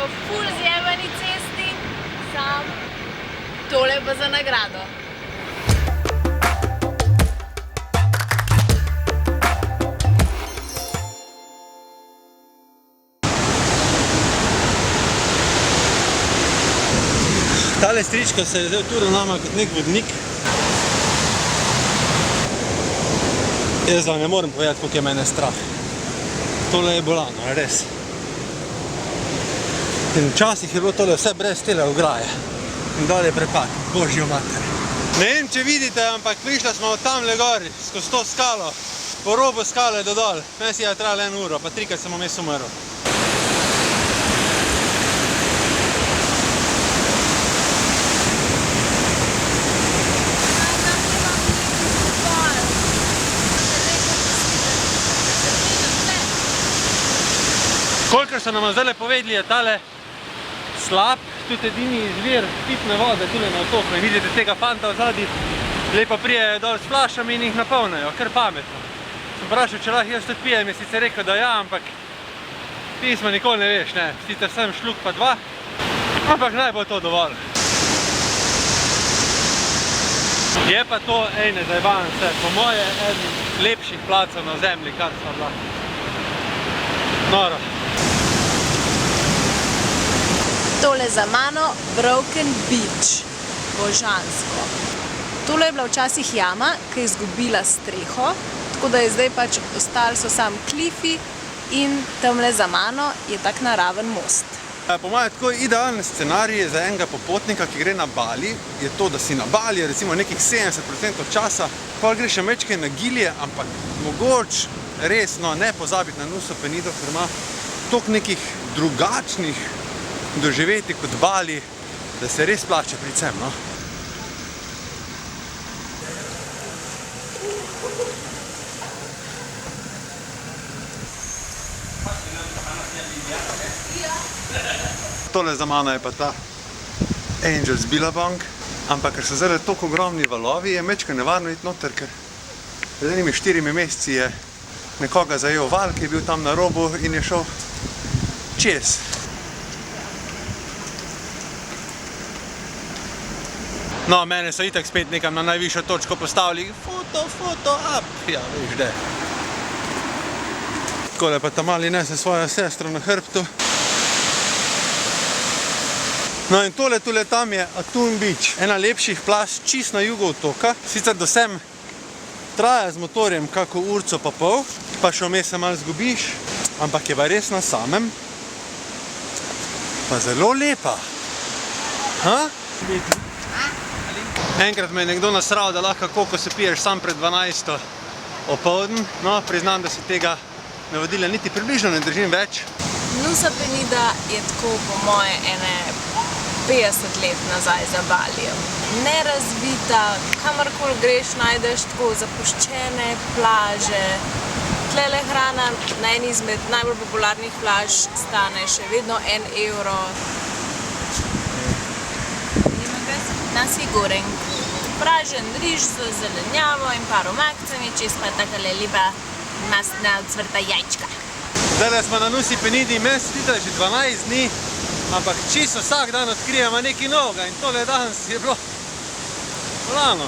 po ful zjebani cesti, sam tole pa za nagrado. Tale strička se je zdaj oturil nama kot nek vodnik. Jaz vam ne morem povedati, koliko je mene strah. Tole je bolano, res. In včasih je bilo tole vse brez tele ograje. In dol je prepad, božjo mater. Ne vem, če vidite, ampak prišla smo od tamle gori, skozi to skalo, po robu skale do dol. Meni si je trajalo 1 uro, pa 3-krat sem vmes umrl. Kolikor so nam zdaj povedali, je tale slab, tudi edini izvir pitne vode tule na otoku. In vidite tega fanta v zadnji, lepo prijejo dol s flašami in jih napolnijo, kar pametno. Sem vprašal, če lahko jaz tudi pijem, je sicer rekel, da ja, ampak pismo nikoli ne veš, ne. Sicer sem šluk pa 2, ampak naj bo to dovolj. Je pa to, ne zajebam se, po moje eden lepših placov na zemlji, kar sva bila. Noro. Tole za mano Broken Beach, božansko. Tole je bila včasih jama, ki je izgubila streho, tako da je zdaj pač ostali so sam klifi in tamle za mano je tak naraven most. Po mojem tako idealni scenarij za enega popotnika, ki gre na Bali, je to, da si na Bali recimo nekih 70% časa, pa greš še mečke na Gilje, ampak mogoče resno ne pozabiti na Nusa Penido, ker ima toliko nekih drugačnih doživeti kot Bali, da se res plače priti sem, no. Tole za mano je pa ta Angels Billabong, ampak ker so zdaj toliko ogromni valovi, je mečka nevarno iti noter, ker pred enimi 4 meseci je nekoga zajel val, ki je bil tam na robu in je šel čez. No, mene so itak spet nekam na najvišjo točko postavili. Foto, up! Ja, veš, da. Takole pa ta mali nese svojo sestro na hrbtu. No in tole tam je Atun Beach. Ena lepših plaž čist na jugu otoka. Sicer do sem traja z motorjem kako urco pa pol, pa še vmes se malo zgubiš, ampak je pa res na samem. Pa zelo lepa. Ha? Enkrat me je nekdo nasral, da lahko koko se piješ sam pred 12. opoldan. No, priznam, da se tega navodila niti približno ne držim več. Nusa Penida je tako po moje ene 50 let nazaj za Balijem. Nerazvita, kamorkoli greš, najdeš tako zapuščene plaže. Tlele hrana na eni izmed najbolj popularnih plaž stane še vedno 1 evro. Nasi goreng, pražen riž z zelenjavo in par omakcami, čez pa takale lepa mastna cvrta jajčka. Zdaj smo na Nusi Penidi, meni se zdi, da že 12 dni, ampak čisto vsak dan odkrijemo nekaj novega in tole danes je bilo volano.